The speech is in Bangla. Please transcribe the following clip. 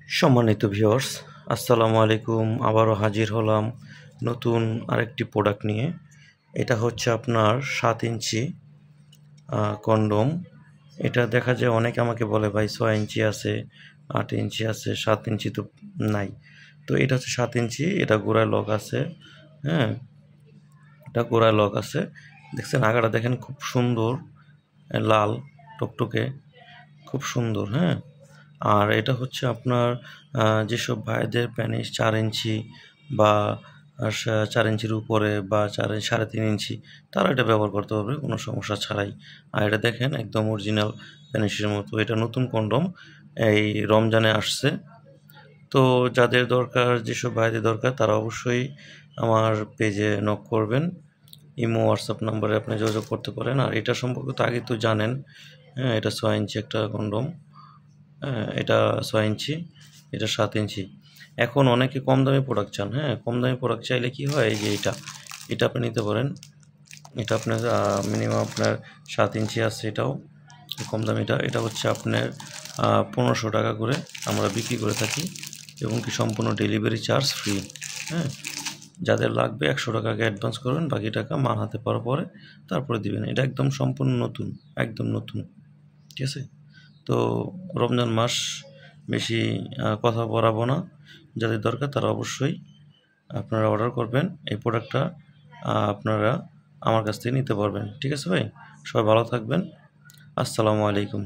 সম্মানিত ভিউয়ার্স, আসসালামু আলাইকুম। আবারও হাজির হলাম নতুন আরেকটি প্রোডাক্ট নিয়ে। এটা হচ্ছে আপনার 7 ইঞ্চি কন্ডোম। এটা দেখা যায় অনেকে আমাকে বলে, ভাই 6 ইঞ্চি আছে, 8 ইঞ্চি আছে, 7 ইঞ্চি তো নাই। তো এটা হচ্ছে 7 ইঞ্চি, এটা গোড়ায় লক আছে। হ্যাঁ, এটা গোড়ায় লক আছে। দেখছেন আগাটা দেখেন, খুব সুন্দর লাল টকটকে, খুব সুন্দর। হ্যাঁ, আর এটা হচ্ছে আপনার যেসব ভাইদের প্যানিস 4 ইঞ্চি বা 4 ইঞ্চির উপরে বা 3.5 ইঞ্চি, তারা এটা ব্যবহার করতে পারবে কোনো সমস্যা ছাড়াই। আর এটা দেখেন একদম অরিজিনাল প্যানিসের মতো। এটা নতুন কন্ডোম, এই রমজানে আসছে। তো যাদের দরকার, যেসব ভাইদের দরকার, তারা অবশ্যই আমার পেজে নক করবেন। ইমো, হোয়াটসঅ্যাপ নাম্বারে আপনি যোগাযোগ করতে পারেন। আর এটা সম্পর্কে তো আগে তো জানেন। হ্যাঁ, এটা 6 ইঞ্চি একটা কন্ডোম। হ্যাঁ, এটা 6 ইঞ্চি, এটা 7 ইঞ্চি। এখন অনেকে কম দামি প্রোডাক্ট চান। হ্যাঁ, কম দামি প্রোডাক্ট চাইলে কি হয়, এই যে এটা আপনি নিতে পারেন। এটা আপনার মিনিমাম আপনার 7 ইঞ্চি আছে, এটাও কম দামিটা। এটা হচ্ছে আপনার 1500 টাকা করে আমরা বিক্রি করে থাকি, এবং কি সম্পূর্ণ ডেলিভারি চার্জ ফ্রি। হ্যাঁ, যাদের লাগবে 100 টাকা আগে অ্যাডভান্স করবেন, বাকি টাকা মাল হাতে পাওয়ার পরে তারপরে দিবেন। এটা একদম সম্পূর্ণ নতুন, একদম নতুন। ঠিক আছে? তো রমজান মাস, বেশি কথা বাড়াবো না। যাদের দরকার তারা অবশ্যই আপনারা অর্ডার করবেন। এই প্রোডাক্টটা আপনারা আমার কাছ থেকে নিতে পারবেন। ঠিক আছে ভাই? সবাই ভালো থাকবেন। আসসালামু আলাইকুম।